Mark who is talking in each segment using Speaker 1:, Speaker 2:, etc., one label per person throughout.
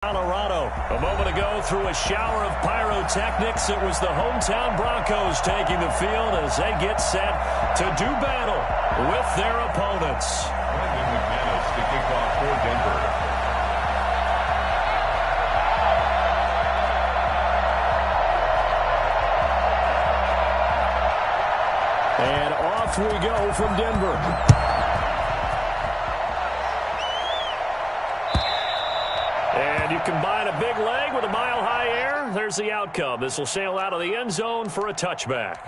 Speaker 1: Colorado. A moment ago, through a shower of pyrotechnics, it was the hometown Broncos taking the field as they get set to do battle with their opponents.
Speaker 2: To kick off for Denver.
Speaker 1: And off we go from Denver. And you combine a big leg with a mile-high air, there's the outcome. This will sail out of the end zone for a touchback.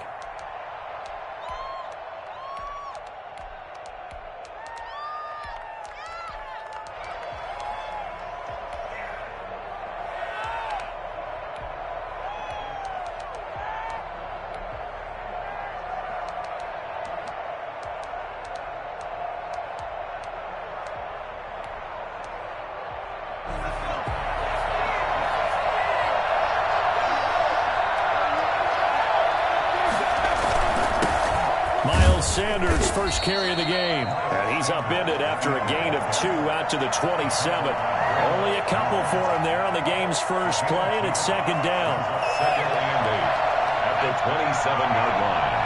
Speaker 1: Sanders' first carry of the game. And he's upended after a gain of 2 out to the 27. Only a couple for him there on the game's first play, and it's second down.
Speaker 2: Second and 8 at the 27-yard line.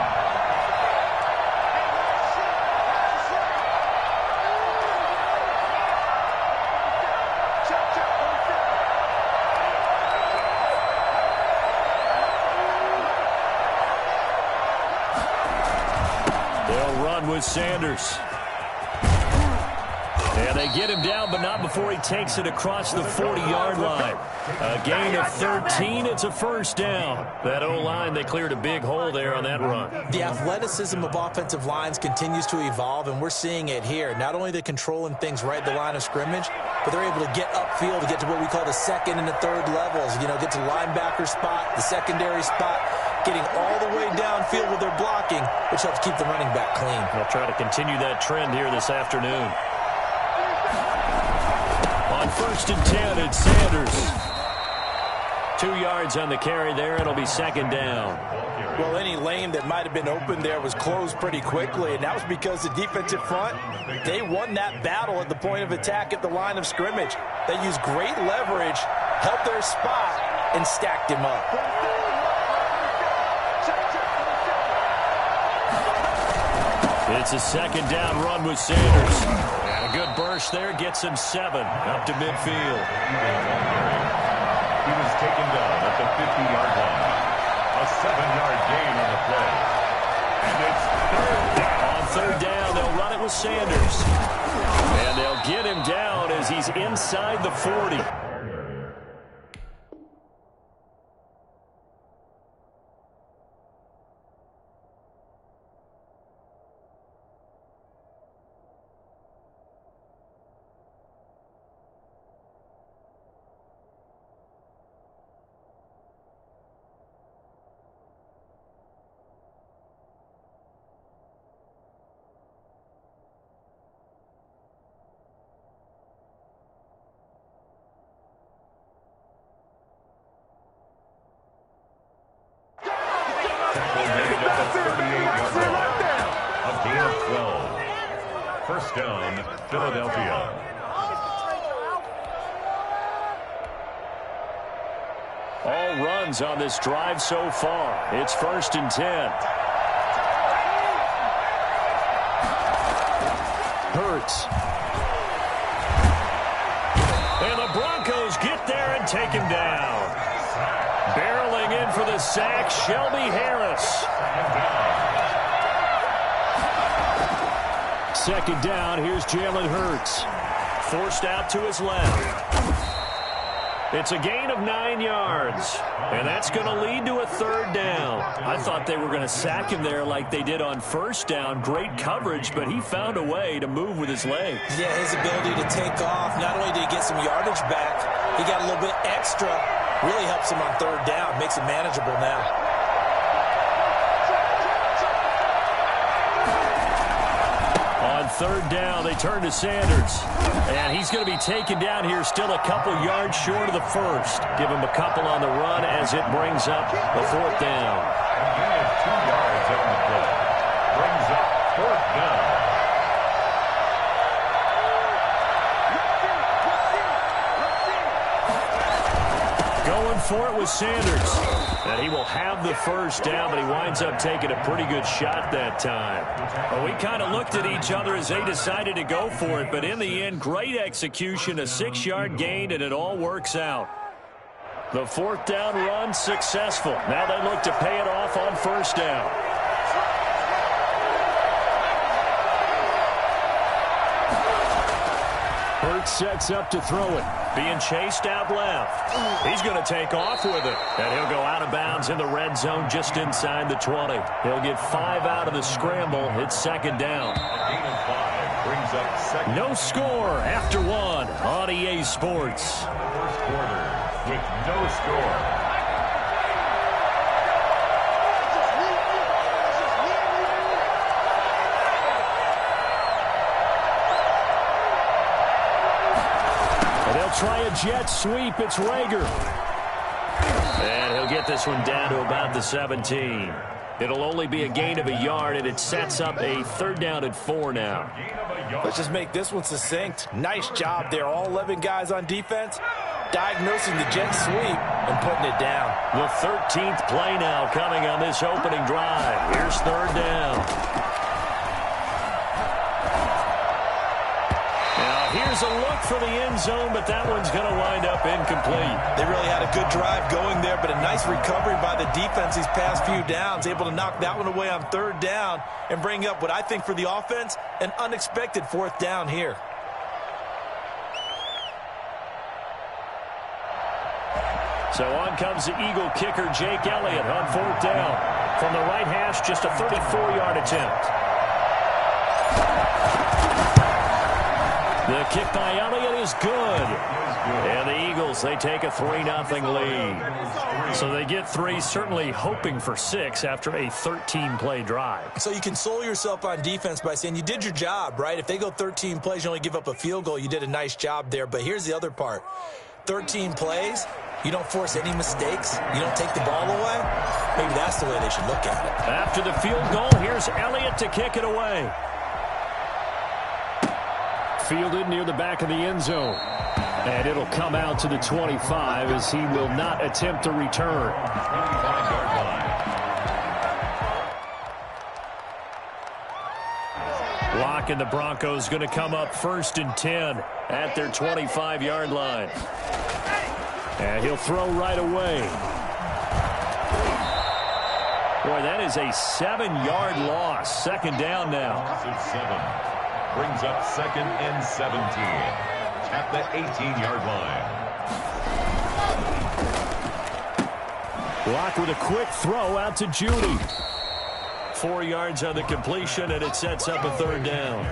Speaker 1: With Sanders. And they get him down, but not before he takes it across the 40-yard line. A gain of 13. It's a first down. That O-line, they cleared a big hole there on that run.
Speaker 3: The athleticism of offensive lines continues to evolve, and we're seeing it here. Not only they're controlling things right at the line of scrimmage, but they're able to get upfield to get to what we call the second and the third levels. You know, get to the linebacker spot, the secondary spot, getting all the way downfield with their blocking, which helps keep the running back clean.
Speaker 1: They'll try to continue that trend here this afternoon. On 1st and 10, it's Sanders. 2 yards on the carry there. It'll be second down.
Speaker 3: Well, any lane that might have been open there was closed pretty quickly, and that was because the defensive front, they won that battle at the point of attack at the line of scrimmage. They used great leverage, helped their spot, and stacked him up.
Speaker 1: It's a second down run with Sanders. And a good burst there gets him 7 up to midfield.
Speaker 2: He was taken down at the 50-yard line. A 7-yard gain on the play. And it's third down.
Speaker 1: On third down, they'll run it with Sanders. And they'll get him down as he's inside the 40.
Speaker 2: First down, Philadelphia.
Speaker 1: All runs on this drive so far. It's 1st and 10. Hurts. And the Broncos get there and take him down. Barreling in for the sack, Shelby Harris. Second down, here's Jalen Hurts. Forced out to his left. It's a gain of 9 yards, and that's going to lead to a third down. I thought they were going to sack him there like they did on first down. Great coverage, but he found a way to move with his legs.
Speaker 3: Yeah, his ability to take off, not only did he get some yardage back, he got a little bit extra. Really helps him on third down, makes it manageable now.
Speaker 1: On third down, they turn to Sanders. And he's going to be taken down here still a couple yards short of the first. Give him a couple on the run as it brings up the fourth down.
Speaker 2: A gain of 2 yards on the play. Brings up fourth down.
Speaker 1: Going for it with Sanders. And he will have the first down, but he winds up taking a pretty good shot that time. Well, we kind of looked at each other as they decided to go for it, but in the end, great execution, a 6-yard gain, and it all works out. The fourth down run successful. Now they look to pay it off on first down. Hurts sets up to throw it. Being chased out left. He's going to take off with it. And he'll go out of bounds in the red zone just inside the 20. He'll get 5 out of the scramble. It's second down.
Speaker 2: A gain of 5 brings up second.
Speaker 1: No score after 1 on EA Sports.
Speaker 2: First quarter with no score.
Speaker 1: Try a jet sweep. It's Rager. And he'll get this one down to about the 17. It'll only be a gain of a yard, and it sets up a third down and 4 now.
Speaker 3: Let's just make this one succinct. Nice job there. All 11 guys on defense diagnosing the jet sweep and putting it down.
Speaker 1: The 13th play now coming on this opening drive. Here's third down. Here's a look for the end zone, but that one's going to wind up incomplete.
Speaker 3: They really had a good drive going there, but a nice recovery by the defense these past few downs, able to knock that one away on third down and bring up what I think for the offense, an unexpected fourth down here.
Speaker 1: So on comes the Eagle kicker, Jake Elliott, on fourth down. From the right hash, just a 34-yard attempt. The kick by Elliott is good. And the Eagles, they take a 3-0 lead. So they get 3, certainly hoping for 6 after a 13-play drive.
Speaker 3: So you console yourself on defense by saying you did your job, right? If they go 13 plays, you only give up a field goal, you did a nice job there. But here's the other part. 13 plays, you don't force any mistakes, you don't take the ball away. Maybe that's the way they should look at it.
Speaker 1: After the field goal, here's Elliott to kick it away. Fielded near the back of the end zone. And it'll come out to the 25 as he will not attempt to return.
Speaker 2: 25-yard line.
Speaker 1: Lock and the Broncos going to come up 1st and 10 at their 25-yard line. And he'll throw right away. Boy, that is a 7-yard loss. Second down now.
Speaker 2: Loss of 7. Brings up 2nd and 17 at the 18-yard line.
Speaker 1: Lock with a quick throw out to Judy. 4 yards on the completion, and it sets up a third down.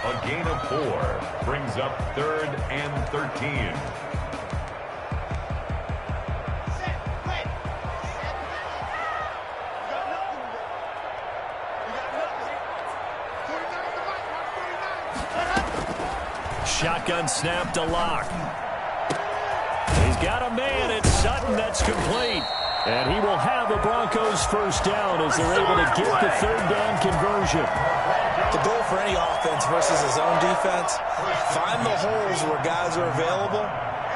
Speaker 2: A gain of 4 brings up 3rd and 13.
Speaker 1: Shotgun snap to Lock. He's got a man. It's Sutton. That's complete. And he will have the Broncos first down as they're able to get the third down conversion.
Speaker 3: The goal for any offense versus his own defense, find the holes where guys are available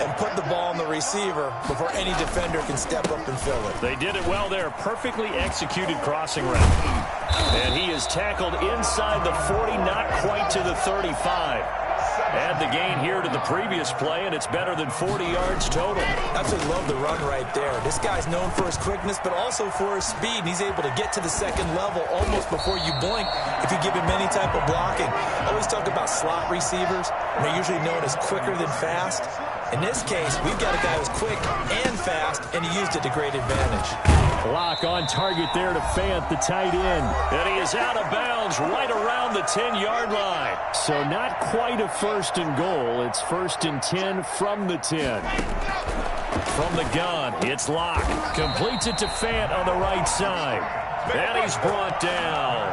Speaker 3: and put the ball on the receiver before any defender can step up and fill it.
Speaker 1: They did it well there. Perfectly executed crossing route. And he is tackled inside the 40, not quite to the 35. Add the gain here to the previous play, and it's better than 40 yards total.
Speaker 3: Absolutely love the run right there. This guy's known for his quickness, but also for his speed. And he's able to get to the second level almost before you blink if you give him any type of blocking. I always talk about slot receivers, and they're usually known as quicker than fast. In this case, we've got a guy who's quick and fast, and he used it to great advantage.
Speaker 1: Lock on target there to Fant, the tight end. And he is out of bounds right around the 10-yard line. So not quite a 1st and goal. It's 1st and 10 from the 10. From the gun, it's Lock. Completes it to Fant on the right side. And he's brought down.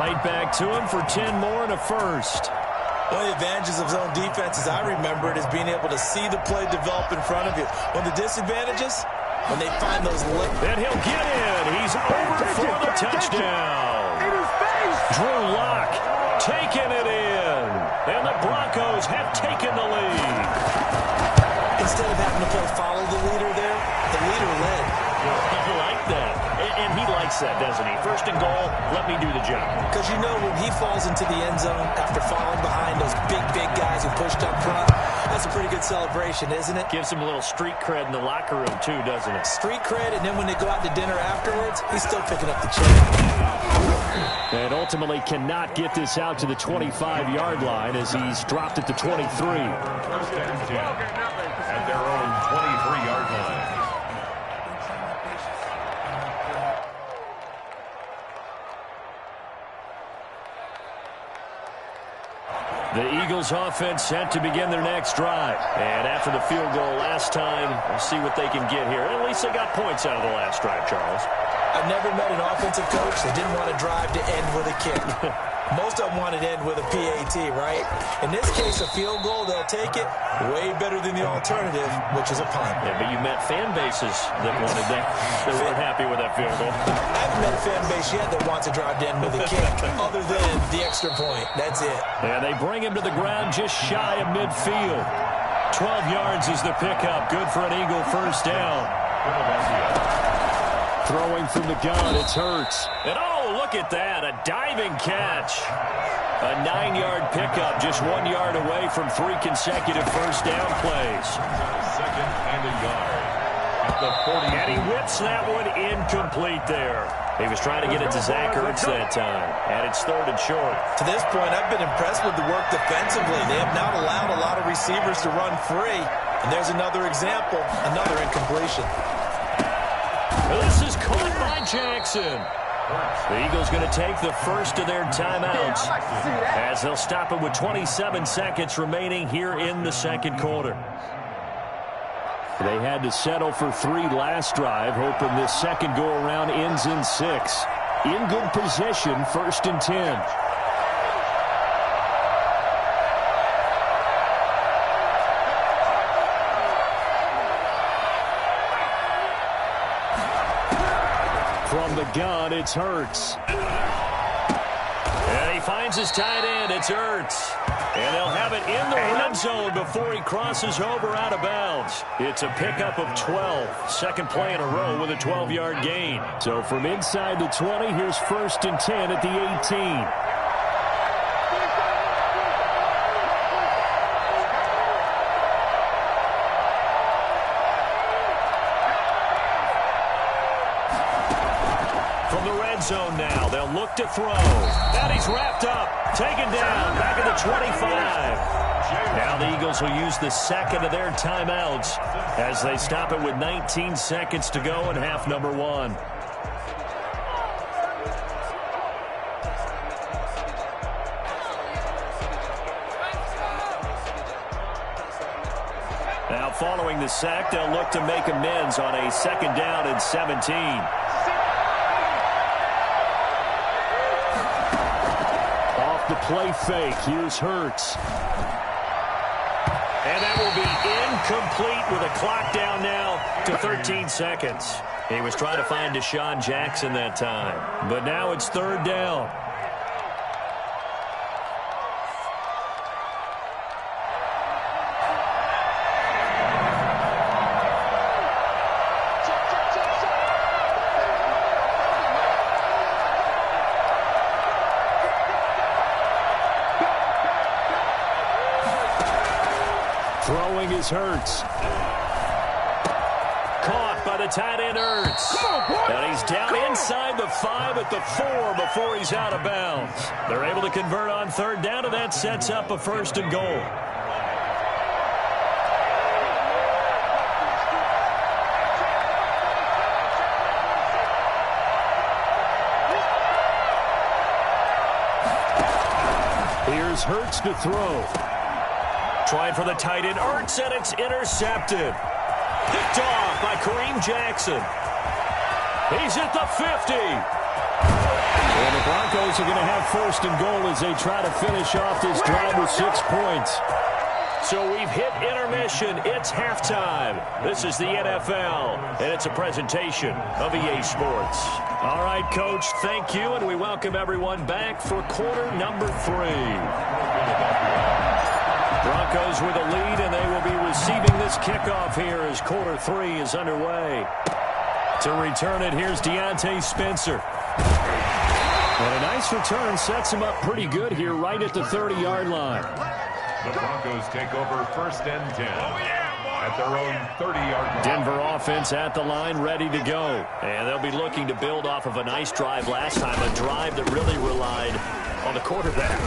Speaker 1: Right back to him for 10 more and a first.
Speaker 3: One of the advantages of zone defense, as I remember it, is being able to see the play develop in front of you. One of the disadvantages, when they find those
Speaker 1: and he'll get in. He's over for the touchdown. Drew Lock taking it in. And the Broncos have taken the lead.
Speaker 3: Instead of having to leader there? The leader led.
Speaker 1: I like that. And he likes that, doesn't he? First and goal, let me do the job.
Speaker 3: Because you know when he falls into the end zone after falling behind those big guys who pushed up front, that's a pretty good celebration, isn't it?
Speaker 1: Gives him a little street cred in the locker room, too, doesn't it?
Speaker 3: Street cred, and then when they go out to dinner afterwards, he's still picking up the check.
Speaker 1: And ultimately cannot get this out to the 25-yard line as he's dropped at the 23.
Speaker 2: First and 10 at their own 23-yard line.
Speaker 1: The Eagles offense set to begin their next drive. And after the field goal last time, we'll see what they can get here. And at least they got points out of the last drive, Charles.
Speaker 3: I've never met an offensive coach that didn't want to drive to end with a kick. Most of them wanted to end with a PAT, right? In this case, a field goal, they'll take it. Way better than the alternative, which is a punt.
Speaker 1: Yeah, but you met fan bases that wanted that. They weren't happy with that field goal.
Speaker 3: I haven't met a fan base yet that wants to drive to end with a kick, other than the extra point. That's it.
Speaker 1: And they bring him to the ground just shy of midfield. 12 yards is the pickup. Good for an Eagle first down. Throwing from the gun, it's Hurts. And oh, look at that, a diving catch. A 9-yard pickup, just 1 yard away from 3 consecutive first down plays.
Speaker 2: Second and a yard at the 40.
Speaker 1: And he whips that one incomplete there. He was trying to get it to Zach Ertz that time. And it's third and short.
Speaker 3: To this point, I've been impressed with the work defensively. They have not allowed a lot of receivers to run free. And there's another example, another incompletion.
Speaker 1: This is caught by Jackson. The Eagles going to take the first of their timeouts as they'll stop it with 27 seconds remaining here in the second quarter. They had to settle for 3 last drive, hoping this second go-around ends in 6. In good position, first and 10. From the gun, it's Hurts. And he finds his tight end. It's Ertz. And they'll have it in the red zone before he crosses over out of bounds. It's a pickup of 12. Second play in a row with a 12-yard gain. So from inside the 20, here's first and 10 at the 18. Zone now. They'll look to throw. And he's wrapped up. Taken down. Back at the 25. Now the Eagles will use the second of their timeouts as they stop it with 19 seconds to go in half number 1. Now following the sack, they'll look to make amends on a second down and 17. The play fake. Here's Hurts. And that will be incomplete with a clock down now to 13 seconds. He was trying to find Deshaun Jackson that time. But now it's third down. Throwing is Hurts. Caught by the tight end Ertz. And he's down inside the 5 at the 4 before he's out of bounds. They're able to convert on third down, and that sets up a first and goal. Here's Hurts to throw. Trying for the tight end, Ertz, and it's intercepted. Picked off by Kareem Jackson. He's at the 50. And the Broncos are going to have first and goal as they try to finish off this drive with 6 points. So we've hit intermission. It's halftime. This is the NFL, and it's a presentation of EA Sports. All right, Coach, thank you, and we welcome everyone back for quarter number 3. Broncos with a lead, and they will be receiving this kickoff here as quarter 3 is underway. To return it, here's Deontay Spencer. And a nice return sets him up pretty good here right at the 30-yard line.
Speaker 2: The Broncos take over 1st and 10 at their own 30-yard line.
Speaker 1: Denver offense at the line, ready to go. And they'll be looking to build off of a nice drive last time, a drive that really relied on the quarterback.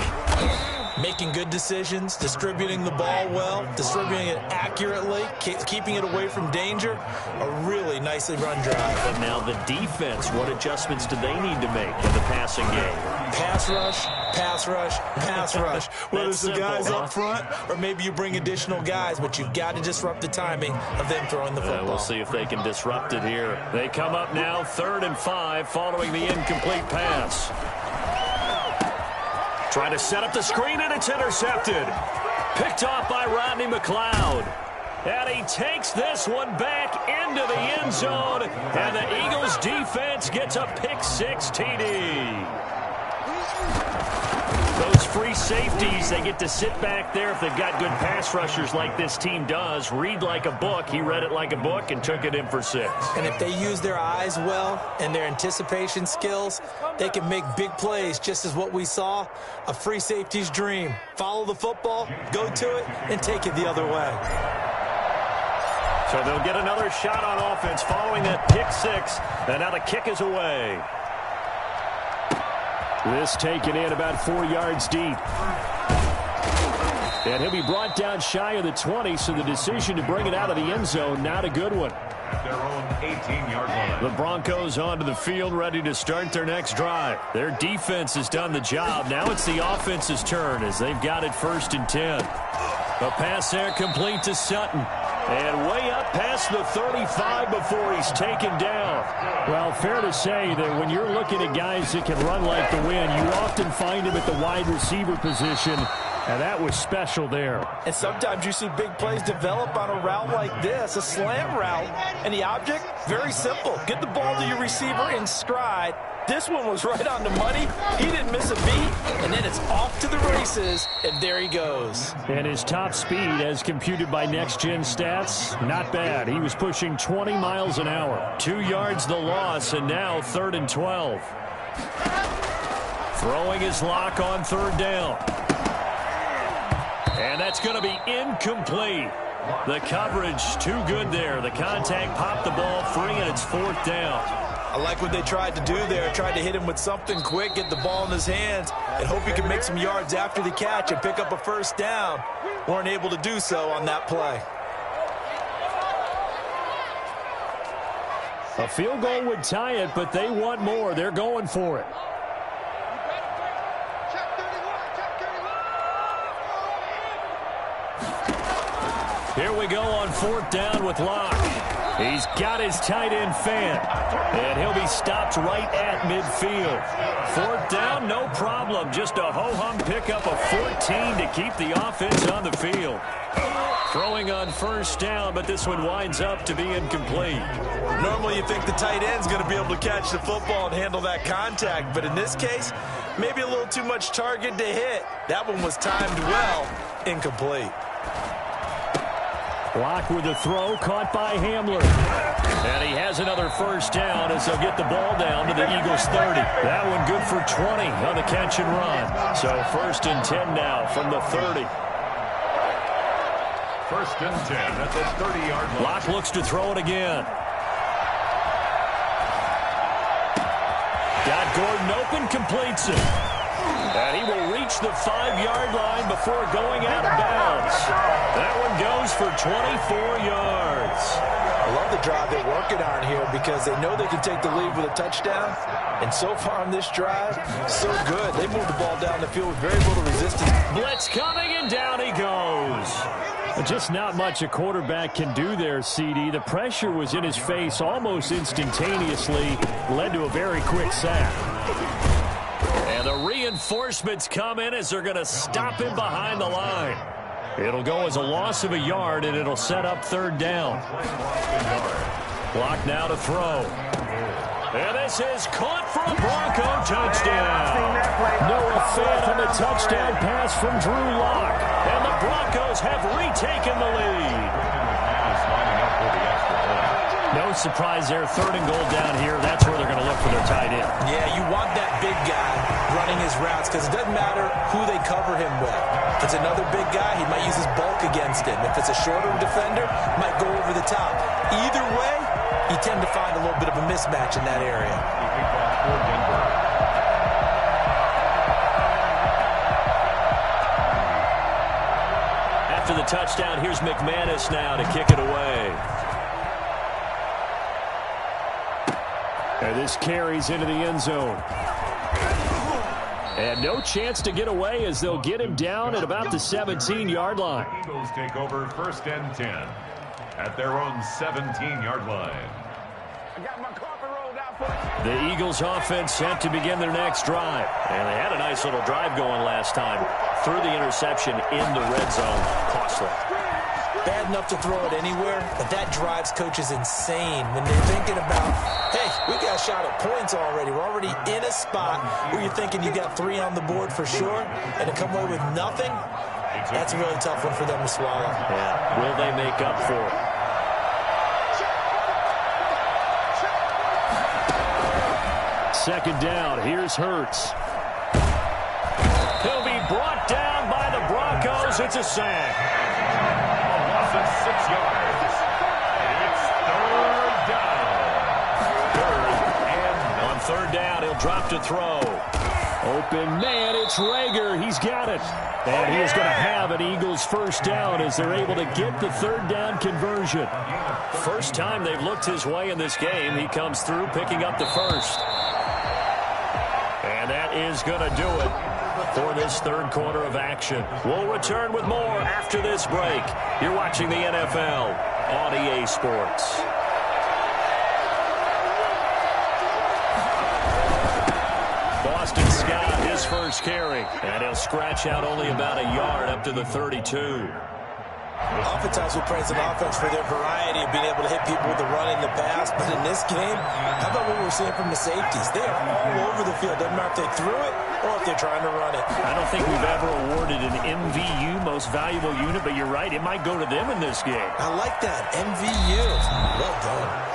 Speaker 3: Making good decisions, distributing the ball well, distributing it accurately, keeping it away from danger. A really nicely run drive.
Speaker 1: But now the defense, what adjustments do they need to make in the passing game?
Speaker 3: Pass rush, pass rush, pass rush. Whether it's the guys up front or maybe you bring additional guys, but you've got to disrupt the timing of them throwing the football.
Speaker 1: We'll see if they can disrupt it here. They come up now 3rd and 5 following the incomplete pass. Trying to set up the screen, and it's intercepted. Picked off by Rodney McLeod. And he takes this one back into the end zone. And the Eagles defense gets a pick-6 TD. Those free safeties, they get to sit back there if they've got good pass rushers like this team does. Read like a book. He read it like a book and took it in for 6.
Speaker 3: And if they use their eyes well and their anticipation skills, they can make big plays, just as what we saw, a free safety's dream. Follow the football, go to it, and take it the other way.
Speaker 1: So they'll get another shot on offense following that pick-6, and now the kick is away. This taken in about 4 yards deep. And he'll be brought down shy of the 20, so the decision to bring it out of the end zone, not a good one.
Speaker 2: At their own 18-yard line.
Speaker 1: The Broncos onto the field, ready to start their next drive. Their defense has done the job. Now it's the offense's turn as they've got it 1st and 10. A pass there complete to Sutton. And way up past the 35 before he's taken down. Well, fair to say that when you're looking at guys that can run like the wind, you often find him at the wide receiver position. And that was special there.
Speaker 3: And sometimes you see big plays develop on a route like this, a slam route. And the object, very simple. Get the ball to your receiver in stride. This one was right on the money. He didn't miss a beat. And then it's off to the races. And there he goes.
Speaker 1: And his top speed, as computed by Next Gen Stats, not bad. He was pushing 20 miles an hour. 2 yards the loss, and now 3rd and 12. Throwing his lock on 3rd down. And that's going to be incomplete. The coverage too good there. The contact popped the ball free, and it's 4th down.
Speaker 3: I like what they tried to do there. Tried to hit him with something quick, get the ball in his hands, and hope he can make some yards after the catch and pick up a 1st down. Weren't able to do so on that play.
Speaker 1: A field goal would tie it, but they want more. They're going for it. Here we go on 4th down with Locke. He's got his tight end fan, and he'll be stopped right at midfield. 4th down, no problem. Just a ho-hum pickup of 14 to keep the offense on the field. Throwing on 1st down, but this one winds up to be incomplete.
Speaker 3: Normally you think the tight end's going to be able to catch the football and handle that contact, but in this case, maybe a little too much target to hit. That one was timed well, incomplete.
Speaker 1: Locke with the throw, caught by Hamler. And he has another 1st down as they'll get the ball down to the Eagles 30. That one good for 20 on the catch and run. So 1st and 10 now from the 30.
Speaker 2: 1st and 10 at the 30-yard line.
Speaker 1: Locke looks to throw it again. Got Gordon open, completes it. And he will reach the 5-yard line before going out of bounds. That one goes for 24 yards.
Speaker 3: I love the drive they're working on here because they know they can take the lead with a touchdown. And so far on this drive, so good. They moved the ball down the field with very little resistance.
Speaker 1: Blitz coming, and down he goes. Just not much a quarterback can do there, CD. The pressure was in his face almost instantaneously, led to a very quick sack. And the reinforcements come in as they're going to stop him behind the line. It'll go as a loss of a yard, and it'll set up 3rd down. Clock now to throw. And this is caught for a Bronco touchdown. Noah Fant on the touchdown pass from Drew Lock. And the Broncos have retaken the lead. No surprise there. 3rd and goal down here. That's where they're going to look for their tight end.
Speaker 3: Yeah, you want that big guy running his routes because it doesn't matter who they cover him with. If it's another big guy, he might use his bulk against him. If it's a shorter defender, he might go over the top. Either way, you tend to find a little bit of a mismatch in that area.
Speaker 1: After the touchdown, here's McManus now to kick it away. And this carries into the end zone. And no chance to get away as they'll get him down at about the 17-yard line.
Speaker 2: Eagles take over 1st and 10 at their own 17-yard line.
Speaker 4: I got my carpet rolled out for you.
Speaker 1: The Eagles offense set to begin their next drive. And they had a nice little drive going last time. Threw the interception in the red zone. Costly.
Speaker 3: Bad enough to throw it anywhere, but that drives coaches insane when they're thinking about, hey, we got a shot at points already. We're already in a spot where you're thinking you got 3 on the board for sure, and to come away with nothing, that's a really tough one for them to swallow.
Speaker 1: Yeah, will they make up for it? Second down, here's Hurts. He'll be brought down by the Broncos. It's a sack.
Speaker 2: Loss of 6 yards. It's 3rd down. 3rd and
Speaker 1: On 3rd down, he'll drop to throw. Open man, it's Rager. He's got it. And he is going to have an Eagles 1st down as they're able to get the 3rd down conversion. First time they've looked his way in this game. He comes through picking up the 1st. And that is going to do it for this 3rd quarter of action. We'll return with more after this break. You're watching the NFL on EA Sports. Boston Scott, his first carry. And he'll scratch out only about a yard up to the 32.
Speaker 3: Oftentimes we praise an offense for their variety of being able to hit people with the run and the pass, but in this game, how about what we're seeing from the safeties? They are all over the field. Doesn't matter if they threw it or if they're trying to run it.
Speaker 1: I don't think we've ever awarded an MVU, most valuable unit, but you're right, it might go to them in this game.
Speaker 3: I like that, MVU. Well done.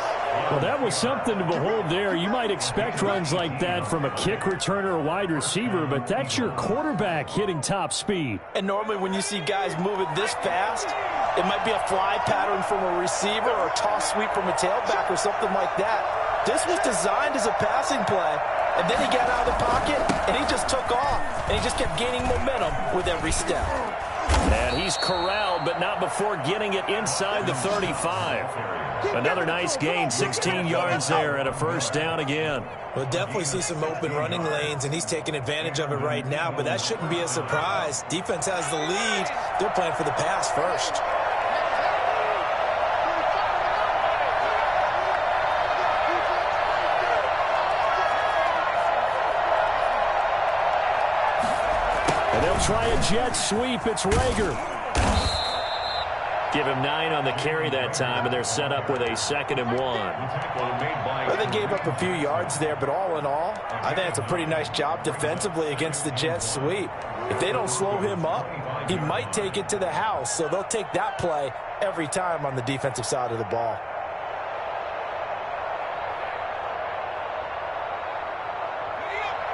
Speaker 1: Well, that was something to behold there. You might expect runs like that from a kick returner or wide receiver, but that's your quarterback hitting top speed.
Speaker 3: And normally when you see guys moving this fast, it might be a fly pattern from a receiver or a toss sweep from a tailback or something like that. This was designed as a passing play, and then he got out of the pocket, and he just took off, and he just kept gaining momentum with every step.
Speaker 1: And he's corralled, but not before getting it inside the 35. Another nice gain, 16 yards there, and a 1st down again.
Speaker 3: We'll definitely see some open running lanes, and he's taking advantage of it right now, but that shouldn't be a surprise. Defense has the lead. They're playing for the pass first.
Speaker 1: And they'll try a jet sweep. It's Rager. Give him 9 on the carry that time, and they're set up with a 2nd and 1.
Speaker 3: Well, they gave up a few yards there, but all in all, I think it's a pretty nice job defensively against the jet sweep. If they don't slow him up, he might take it to the house, so they'll take that play every time on the defensive side of the ball.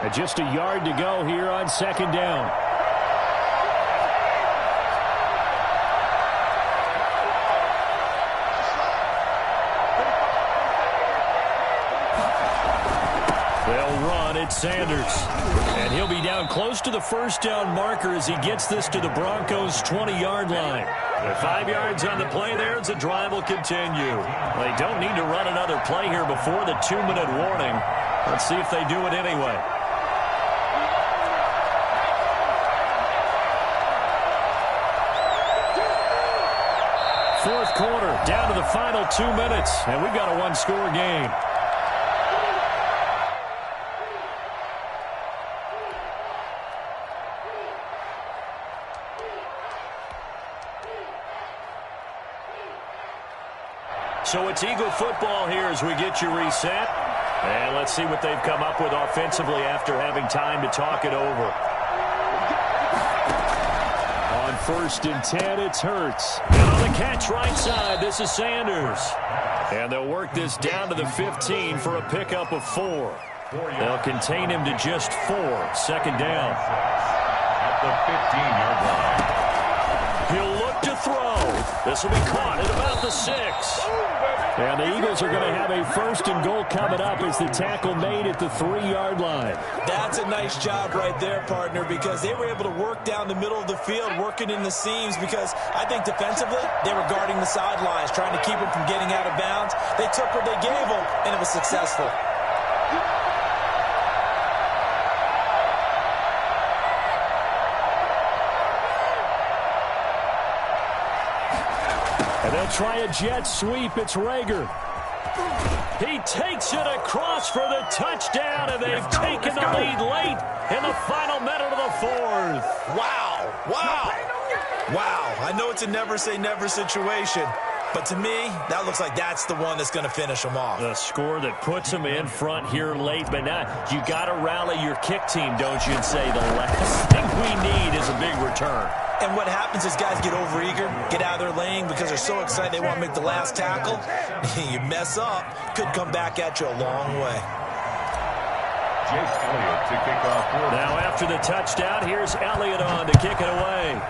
Speaker 1: And just a yard to go here on 2nd down. They'll run at Sanders. And he'll be down close to the 1st down marker as he gets this to the Broncos' 20-yard line. With 5 yards on the play there, the drive will continue. They don't need to run another play here before the 2-minute warning. Let's see if they do it anyway. Fourth quarter, down to the final 2 minutes, and we've got a 1-score game. So it's Eagle football here as we get you reset. And let's see what they've come up with offensively after having time to talk it over. On 1st and 10, it's Hurts. And on the catch right side, this is Sanders. And they'll work this down to the 15 for a pickup of 4. They'll contain him to just 4. 2nd down.
Speaker 2: At the 15-yard line.
Speaker 1: He'll look to throw. This will be caught at about the 6. And the Eagles are going to have a 1st and goal coming up as the tackle made at the 3-yard line.
Speaker 3: That's a nice job right there, partner, because they were able to work down the middle of the field, working in the seams, because I think defensively they were guarding the sidelines, trying to keep them from getting out of bounds. They took what they gave them, and it was successful.
Speaker 1: And they'll try a jet sweep. It's Rager. He takes it across for the touchdown, and they've taken the lead late in the final minute of the 4th.
Speaker 3: Wow. Wow. Wow. I know it's a never-say-never situation, but to me, that looks like that's the one that's going to finish them off.
Speaker 1: The score that puts them in front here late, but now you got to rally your kick team, don't you, and say the last thing we need is a big return.
Speaker 3: And what happens is guys get overeager, get out of their lane because they're so excited they want to make the last tackle. You mess up, could come back at you a long way.
Speaker 2: Chase Elliott to kick off.
Speaker 1: Now after the touchdown, here's Elliott on to kick it away.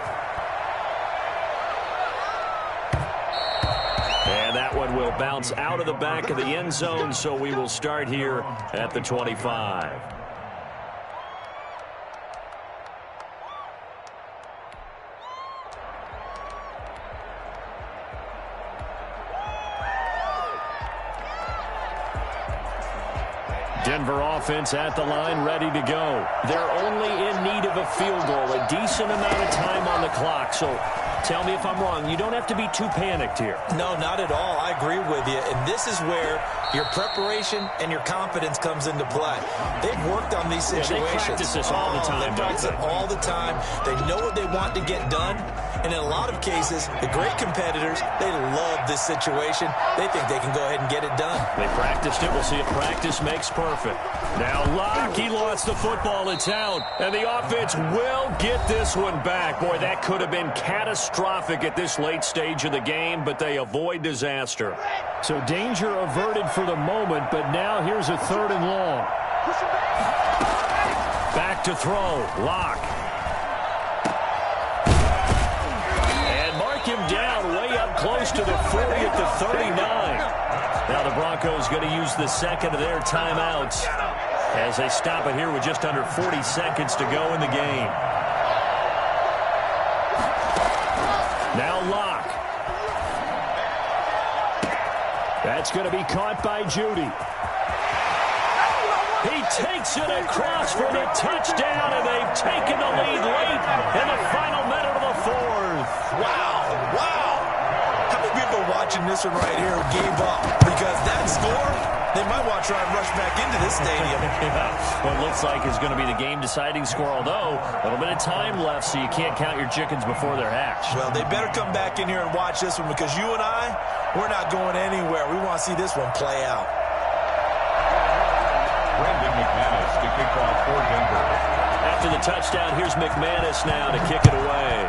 Speaker 1: And that one will bounce out of the back of the end zone, so we will start here at the 25. Denver offense at the line, ready to go. They're only in need of a field goal, a decent amount of time on the clock. So tell me if I'm wrong. You don't have to be too panicked here.
Speaker 3: No, not at all. I agree with you. And this is where your preparation and your confidence comes into play. They've worked on these situations.
Speaker 1: They practice this all the time.
Speaker 3: They practice it all the time. They know what they want to get done. And in a lot of cases, the great competitors, they love this situation. They think they can go ahead and get it done.
Speaker 1: They practiced it. We'll see if practice makes perfect. Now Locke, he lost the football. It's out. And the offense will get this one back. Boy, that could have been catastrophic at this late stage of the game, but they avoid disaster. So danger averted for the moment, but now here's a 3rd and long. Back to throw. Locke. Him down way up close to the 40 at the 39. Now the Broncos going to use the 2nd of their timeouts as they stop it here with just under 40 seconds to go in the game. Now Locke. That's going to be caught by Judy. He takes it across for the touchdown, and they've taken the lead late in the final minute of the 4th.
Speaker 3: Wow. Wow. How many people watching this one right here gave up? Because that score, they might want to try and rush back into this stadium.
Speaker 1: Yeah, what looks like is going to be the game-deciding score, although a little bit of time left, so you can't count your chickens before they're hatched.
Speaker 3: Well, they better come back in here and watch this one, because you and I, we're not going anywhere. We want to see this one play out.
Speaker 2: Brandon McManus to kick off for Denver.
Speaker 1: After the touchdown, here's McManus now to kick it away.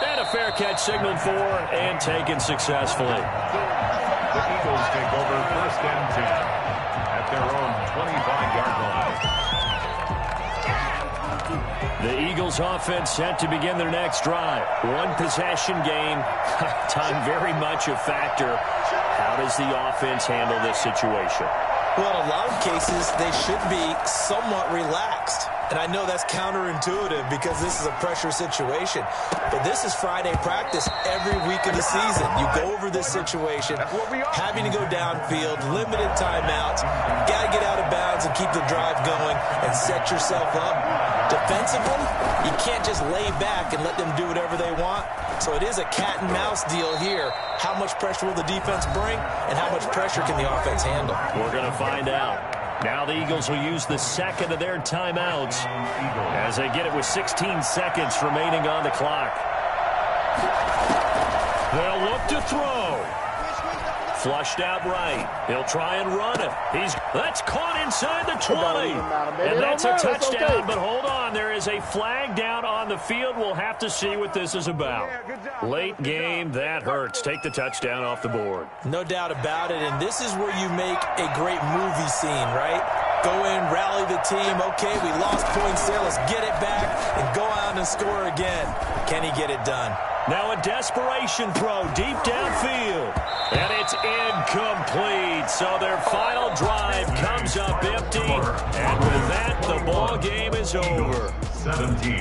Speaker 1: And a fair catch signaled for and taken successfully.
Speaker 2: The Eagles take over 1st and 10 at their own 25-yard line.
Speaker 1: The Eagles offense set to begin their next drive. One possession game. Time very much a factor. How does the offense handle this situation?
Speaker 3: Well, in a lot of cases, they should be somewhat relaxed. And I know that's counterintuitive because this is a pressure situation. But this is Friday practice every week of the season. You go over this situation, having to go downfield, limited timeouts. Got to get out of bounds and keep the drive going and set yourself up. Defensively, you can't just lay back and let them do whatever they want. So it is a cat and mouse deal here. How much pressure will the defense bring, and how much pressure can the offense handle?
Speaker 1: We're going to find out. Now the Eagles will use the 2nd of their timeouts as they get it with 16 seconds remaining on the clock. They'll look to throw. Flushed out right. He'll try and run it. That's caught inside the 20. And that's a touchdown, but hold on. There is a flag down on the field. We'll have to see what this is about. Late game, that hurts. Take the touchdown off the board.
Speaker 3: No doubt about it, and this is where you make a great movie scene, right? Go in, rally the team. Okay, we lost points there. Let's get it back and go out and score again. Can he get it done?
Speaker 1: Now a desperation throw deep downfield. And it's incomplete. So their final drive comes up empty. And with that, the ball game is over.
Speaker 2: 17.